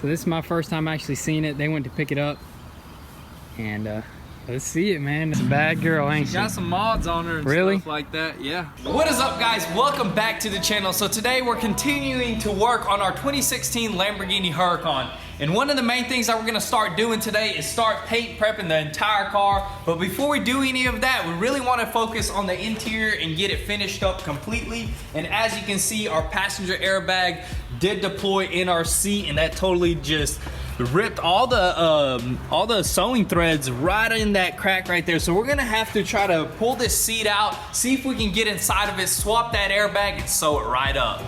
So this is my first time actually seeing it. They went to pick it up, and let's see it, man. It's a bad girl, ain't she? Got some mods on her and stuff like that, yeah. What is up, guys? Welcome back to the channel. So today we're continuing to work on our 2016 Lamborghini Huracan. And one of the main things that we're gonna start doing today is start paint prepping the entire car. But before we do any of that, we really wanna focus on the interior and get it finished up completely. And as you can see, our passenger airbag did deploy in our seat, and that totally just ripped all the sewing threads right in that crack right there. So we're gonna have to try to pull this seat out, see if we can get inside of it, swap that airbag, and sew it right up.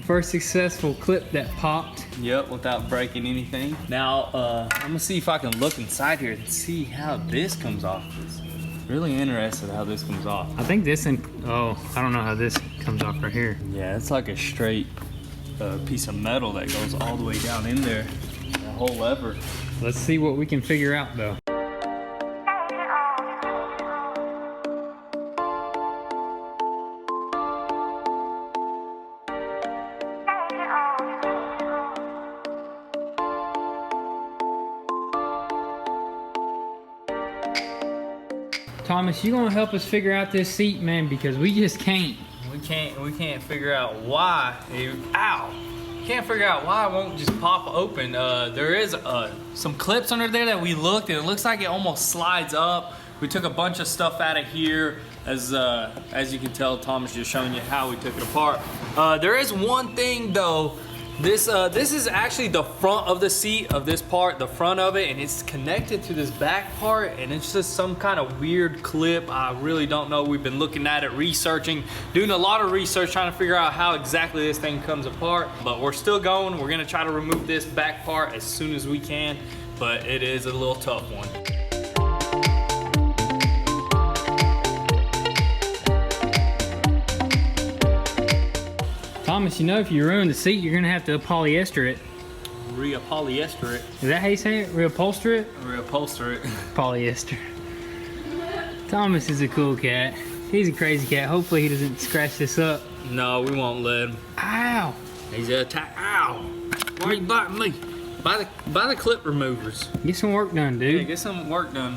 First successful clip that popped. Yep, without breaking anything. Now, I'm gonna see if I can look inside here and see how this comes off. It's really interested how this comes off. I think this, oh, I don't know how this comes off right here. Yeah, it's like a straight piece of metal that goes all the way down in there. The whole lever. Let's see what we can figure out though. Thomas, you gonna help us figure out this seat, man, because we just can't. We can't figure out why. Ow! Can't figure out why it won't just pop open. There is some clips under there that we looked, and it looks like it almost slides up. We took a bunch of stuff out of here. As you can tell, Thomas just showing you how we took it apart. There is one thing though. This is actually the front of the seat of this part, the front of it, and it's connected to this back part, and it's just some kind of weird clip. I really don't know. We've been looking at it, researching, doing a lot of research, trying to figure out how exactly this thing comes apart, but we're still going. We're gonna try to remove this back part as soon as we can, but it is a little tough one. Thomas, you know, if you ruin the seat, you're gonna have to polyester it. Reupholster it. Is that how you say it? Reupholster it? Reupholster it. Polyester. Thomas is a cool cat. He's a crazy cat. Hopefully he doesn't scratch this up. No, we won't let him. Ow! He's gonna attack. Ow! Why are you biting me? Buy the clip removers. Get some work done, dude. Yeah, get some work done.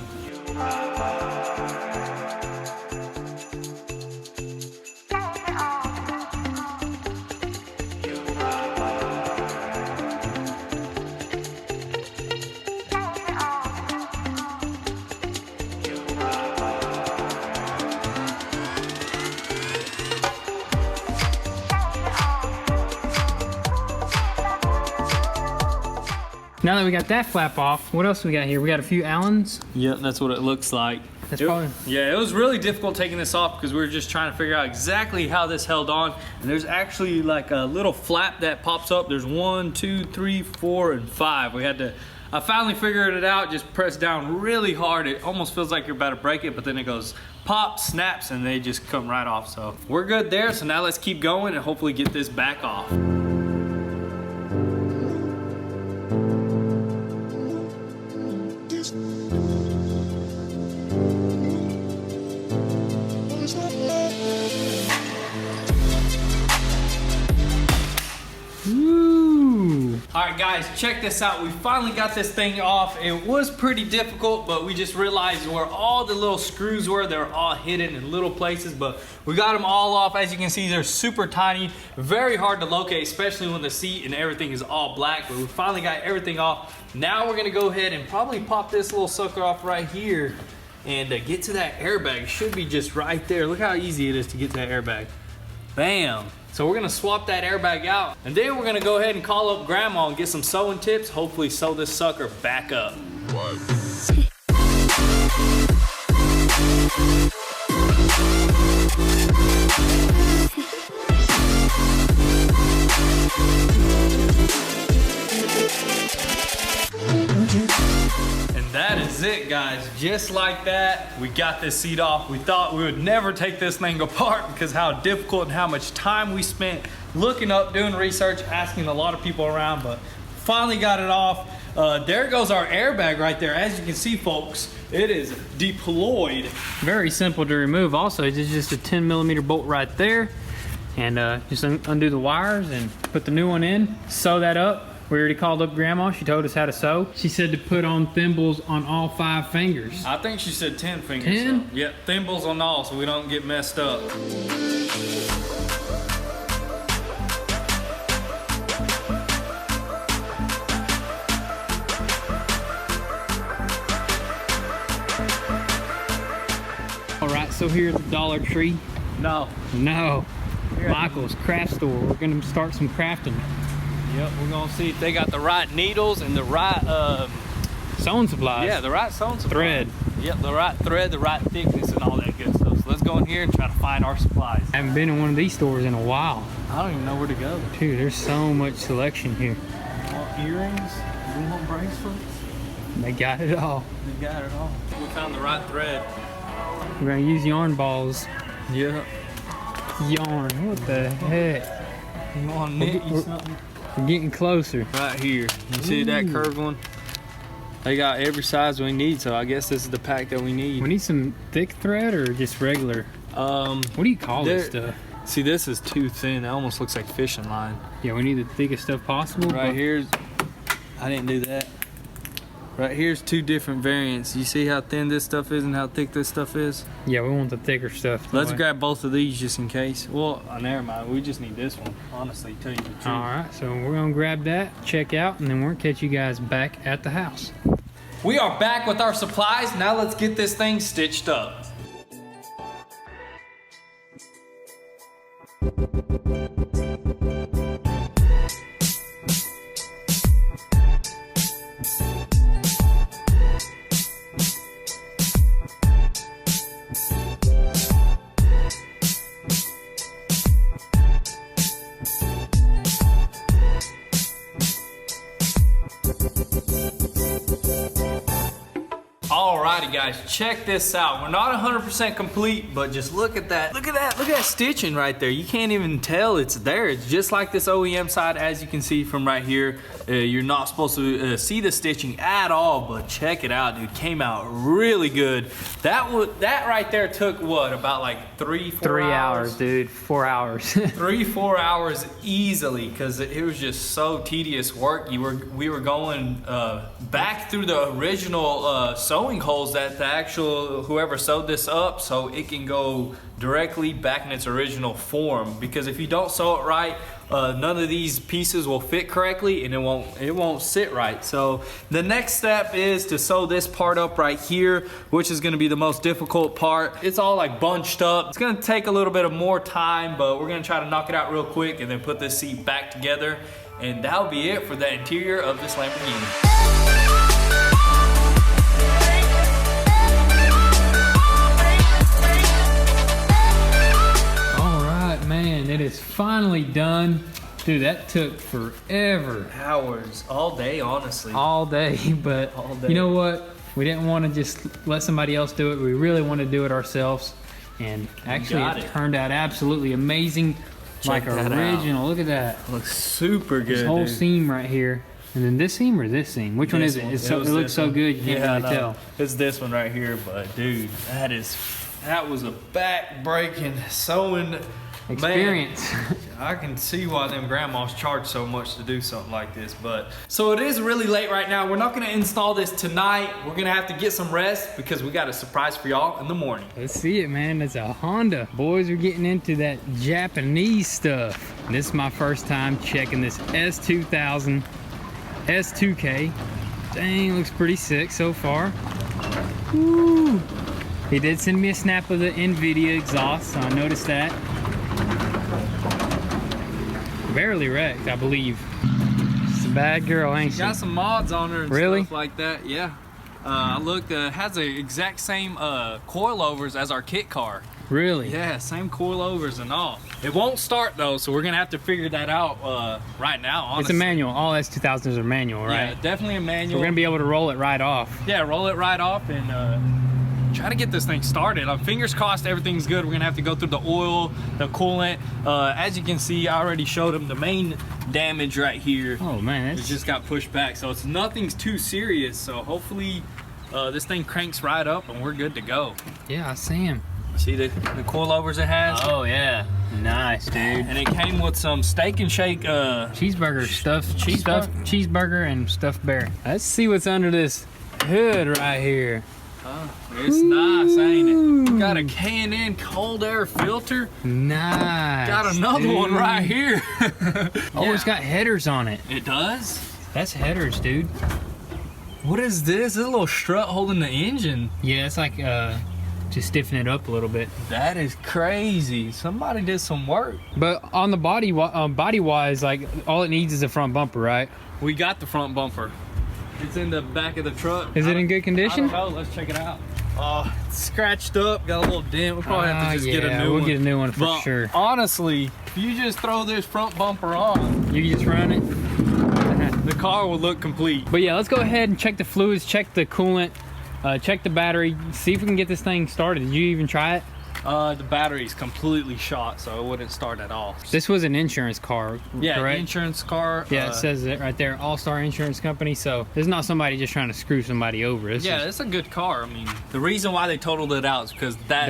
Now that we got that flap off, what else we got here? We got a few Allens. Yep, that's what it looks like. That's probably... Yeah, it was really difficult taking this off because we were just trying to figure out exactly how this held on. And there's actually like a little flap that pops up. There's 1, 2, 3, 4, and 5. I finally figured it out, just press down really hard. It almost feels like you're about to break it, but then it goes pop, snaps, and they just come right off. So we're good there. So now let's keep going and hopefully get this back off. Alright guys, check this out. We finally got this thing off. It was pretty difficult, but we just realized where all the little screws were. They're all hidden in little places, but we got them all off. As you can see, they're super tiny, very hard to locate, especially when the seat and everything is all black, but we finally got everything off. Now we're gonna go ahead and probably pop this little sucker off right here and get to that airbag. It should be just right there. Look how easy it is to get to that airbag. Bam. So we're gonna swap that airbag out, and then we're gonna go ahead and call up Grandma and get some sewing tips, hopefully sew this sucker back up. And that is it, guys. Just like that, we got this seat off. We thought we would never take this thing apart because how difficult and how much time we spent looking up, doing research, asking a lot of people around, but finally got it off. There goes our airbag right there. As you can see, folks, it is deployed. Very simple to remove. Also, it's just a 10mm bolt right there. And just undo the wires and put the new one in, sew that up. We already called up Grandma. She told us how to sew. She said to put on thimbles on all 5 fingers. I think she said 10 fingers. 10? So. Yep, thimbles on all so we don't get messed up. All right, so here's the Dollar Tree. No. Michael's craft store. We're gonna start some crafting. Yep, we're gonna see if they got the right needles and the right Sewing supplies. yeah, the right sewing supplies. Thread. Yep, the right thread, the right thickness, and all that good stuff. So let's go in here and try to find our supplies. I haven't been in one of these stores in a while. I don't even know where to go. Dude, there's so much selection here. Want earrings? You want bracelets? They got it all. They got it all. We found the right thread. We're gonna use yarn balls. Yeah. Yarn, what the heck? You want to knit you something? We're getting closer. Right here. You see that curved one? They got every size we need, so I guess this is the pack that we need. We need some thick thread or just regular? What do you call this stuff? See, this is too thin. It almost looks like fishing line. Yeah, we need the thickest stuff possible. Right here's, I didn't do that. Right here's 2 different variants. You see how thin this stuff is and how thick this stuff is? Yeah, we want the thicker stuff. Let's grab both of these just in case. Well, never mind. We just need this one, honestly, tell you the truth. All right, so we're gonna grab that, check out, and then we're gonna catch you guys back at the house. We are back with our supplies. Now let's get this thing stitched up. Alrighty guys, check this out. We're not 100% complete, but just look at that. Look at that stitching right there. You can't even tell it's there. It's just like this OEM side, as you can see from right here. You're not supposed to see the stitching at all, but check it out, dude. Came out really good. That right there took what, about like 3 hours, dude. 4 hours. 3-4 hours easily, because it was just so tedious work. We were going back through the original sewing holes that the actual whoever sewed this up, so it can go directly back in its original form. Because if you don't sew it right, none of these pieces will fit correctly, and it won't sit right. So the next step is to sew this part up right here, which is going to be the most difficult part. It's all like bunched up. It's going to take a little bit of more time, but we're going to try to knock it out real quick and then put this seat back together, and that'll be it for the interior of this Lamborghini. Man, it is finally done. Dude, that took forever. Hours, all day, honestly. All day, but all day. You know what? We didn't want to just let somebody else do it. We really wanted to do it ourselves. And actually, it turned out absolutely amazing. Like original. Look at that. Looks super good. This whole dude. seam right here. And then this seam or this seam? Which one is it? It looks so good, you can't really tell. It's this one right here, but dude, that was a back-breaking sewing experience. Man, I can see why them grandmas charge so much to do something like this. But so it is really late right now. We're not gonna install this tonight. We're gonna have to get some rest because we got a surprise for y'all in the morning. Let's see it, man. It's a Honda. Boys are getting into that Japanese stuff. This is my first time checking this S2000 S2K. Dang, looks pretty sick so far. Woo. He did send me a snap of the NVIDIA exhaust, so I noticed that. Barely wrecked, I believe. She's a bad girl, ain't she? Got some mods on her and really? stuff like that, yeah. I looked, has the exact same coilovers as our kit car. Really? Yeah, same coilovers and all. It won't start though, so we're gonna have to figure that out right now, honestly. It's a manual. All S2000s are manual, right? Yeah, definitely a manual. We're gonna be able to roll it right off. Yeah, roll it right off and try to get this thing started. Fingers crossed everything's good. We're gonna have to go through the oil, the coolant. As you can see, I already showed them the main damage right here. Oh man, it just got pushed back, so it's nothing's too serious. So hopefully this thing cranks right up and we're good to go. Yeah, I see him. See the coilovers it has? Oh yeah, nice, dude. And it came with some Steak and Shake cheeseburger cheeseburger and stuffed bear. Let's see what's under this hood right here. It's nice, ain't it? Got a K&N cold air filter. Nice. Got another one right here. Oh, yeah. It's got headers on it. It does? That's headers, dude. What is this? This is a little strut holding the engine. Yeah, it's like to stiffen it up a little bit. That is crazy. Somebody did some work. But on the body wise, like all it needs is a front bumper, right? We got the front bumper. It's in the back of the truck. Is it in good condition? I don't know. Let's check it out. It's scratched up, got a little dent. We'll probably have to just get a new one. We'll get a new one for sure. Honestly, if you just throw this front bumper on, you can just run it. The car will look complete. But yeah, let's go ahead and check the fluids, check the coolant, check the battery, see if we can get this thing started. Did you even try it? The battery's completely shot, so it wouldn't start at all. This was an insurance car, yeah, correct? Insurance car. Yeah, it says it right there, All-Star Insurance Company. So there's not somebody just trying to screw somebody over. It's the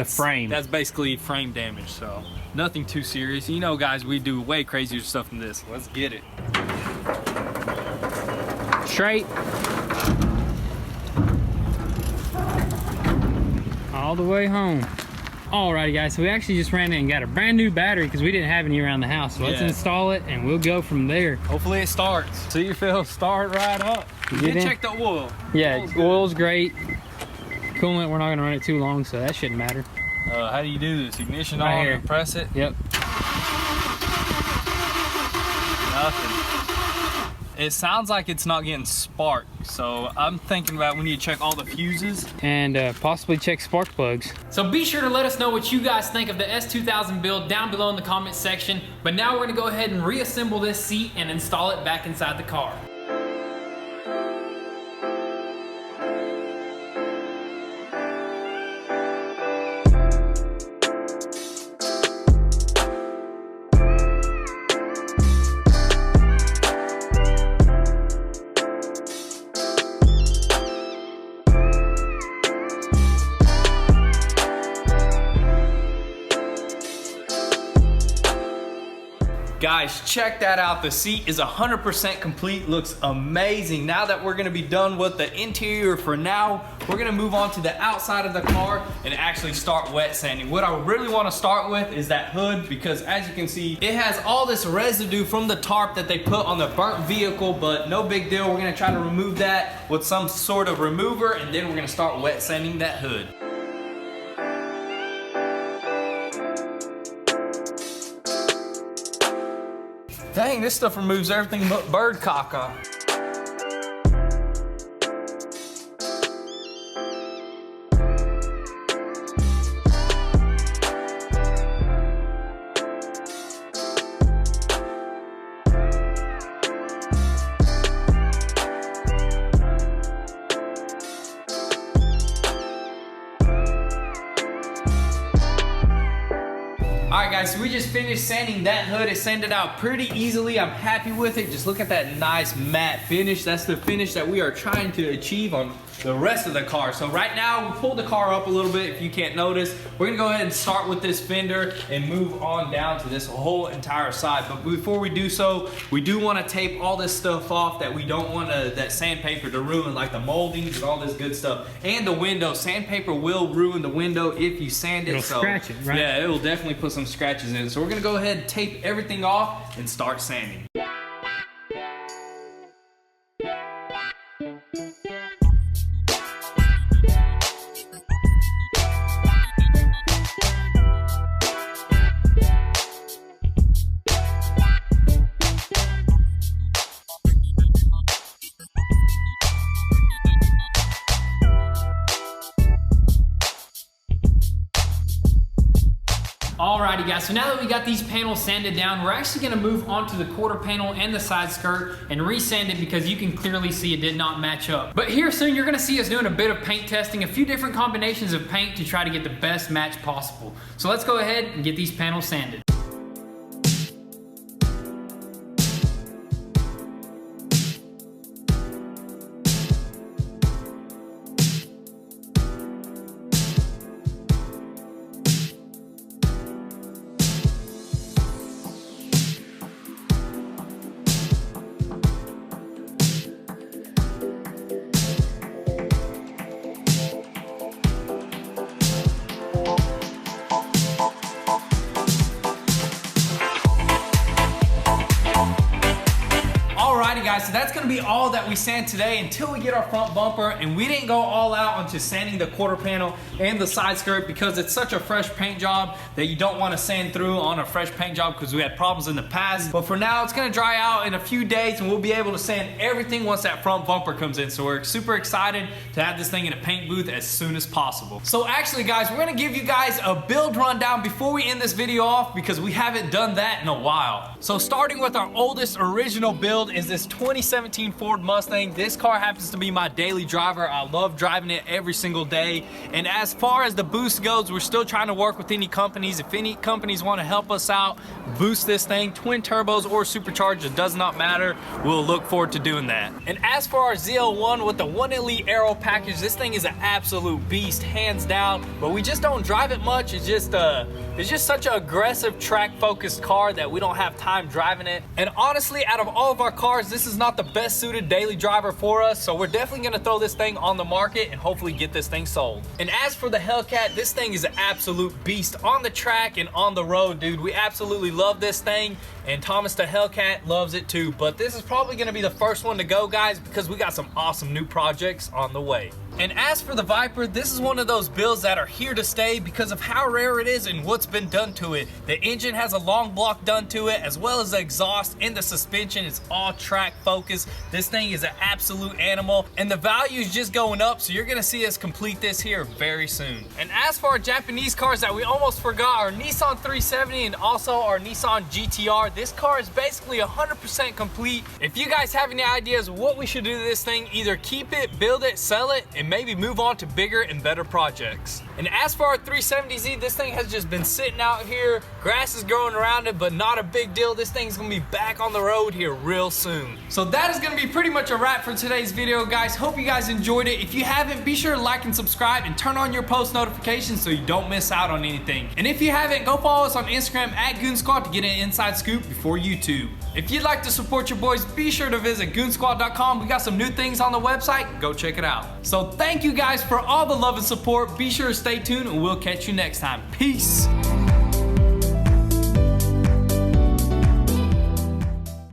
frame. That's basically frame damage. So nothing too serious. You know, guys, we do way crazier stuff than this. Let's get it. Straight. All the way home. Alrighty guys, so we actually just ran in and got a brand new battery because we didn't have any around the house. So let's install it and we'll go from there. Hopefully it starts. See if it'll start right up. You did check the oil. Yeah, oil's great. Coolant, we're not gonna run it too long, so that shouldn't matter. How do you do this? Ignition right on here. and press it? Yep. Nothing. It sounds like it's not getting sparked, so I'm thinking about we need to check all the fuses and possibly check spark plugs. So be sure to let us know what you guys think of the S2000 build down below in the comment section. But now we're gonna go ahead and reassemble this seat and install it back inside the car. Guys, check that out. The seat is 100% complete, looks amazing. Now that we're gonna be done with the interior for now, we're gonna move on to the outside of the car and actually start wet sanding. What I really wanna start with is that hood, because as you can see, it has all this residue from the tarp that they put on the burnt vehicle, but no big deal. We're gonna try to remove that with some sort of remover, and then we're gonna start wet sanding that hood. Dang, this stuff removes everything but bird caca. Alright guys, so we just finished sanding that hood. It sanded out pretty easily. I'm happy with it. Just look at that nice matte finish. That's the finish that we are trying to achieve on the rest of the car. So right now, we pulled the car up a little bit, if you can't notice. We're gonna go ahead and start with this fender and move on down to this whole entire side. But before we do so, we do wanna tape all this stuff off that we don't want that sandpaper to ruin, like the moldings and all this good stuff. And the window, sandpaper will ruin the window if you sand it. It'll scratch it, right? Yeah, it will definitely put some scratches in. So we're gonna go ahead and tape everything off and start sanding. Alrighty guys, so now that we got these panels sanded down, we're actually gonna move on to the quarter panel and the side skirt and resand it because you can clearly see it did not match up. But here soon you're gonna see us doing a bit of paint testing, a few different combinations of paint to try to get the best match possible. So let's go ahead and get these panels sanded. Alrighty guys, so that's gonna be all that we sand today until we get our front bumper, and we didn't go all out onto sanding the quarter panel and the side skirt because it's such a fresh paint job that you don't want to sand through on a fresh paint job because we had problems in the past. But for now, it's gonna dry out in a few days and we'll be able to sand everything once that front bumper comes in. So we're super excited to have this thing in a paint booth as soon as possible. So actually guys, we're gonna give you guys a build rundown before we end this video off because we haven't done that in a while. So starting with our oldest original build is this 2017 Ford Mustang. This car happens to be my daily driver. I love driving it every single day. And as far as the boost goes, we're still trying to work with any companies. If any companies want to help us out, boost this thing, twin turbos or supercharged, it does not matter. We'll look forward to doing that. And as for our ZL1 with the 1 Elite Aero package, this thing is an absolute beast, hands down. But we just don't drive it much. It's just such an aggressive track-focused car that we don't have time driving it. And honestly, out of all of our cars, this is not the best suited daily driver for us, so we're definitely gonna throw this thing on the market and hopefully get this thing sold. And as for the Hellcat, this thing is an absolute beast on the track and on the road, dude. We absolutely love this thing, and Thomas the Hellcat loves it too. But this is probably gonna be the first one to go, guys, because we got some awesome new projects on the way. And as for the Viper, this is one of those builds that are here to stay because of how rare it is and what's been done to it. The engine has a long block done to it, as well as the exhaust and the suspension. It's all track focused. This thing is an absolute animal, and the value is just going up, so you're gonna see us complete this here very soon. And as for our Japanese cars that we almost forgot, our Nissan 370 and also our Nissan GTR, this car is basically 100% complete. If you guys have any ideas what we should do to this thing, either keep it, build it, sell it, and maybe move on to bigger and better projects. And as for our 370Z, this thing has just been sitting out here. Grass is growing around it, but not a big deal. This thing's gonna be back on the road here real soon. So that is gonna be pretty much a wrap for today's video, guys. Hope you guys enjoyed it. If you haven't, be sure to like and subscribe and turn on your post notifications so you don't miss out on anything. And if you haven't, go follow us on Instagram at Goon Squad to get an inside scoop before YouTube. If you'd like to support your boys, be sure to visit goonsquad.com. We got some new things on the website. Go check it out. So thank you guys for all the love and support. Be sure to stay tuned and we'll catch you next time. Peace.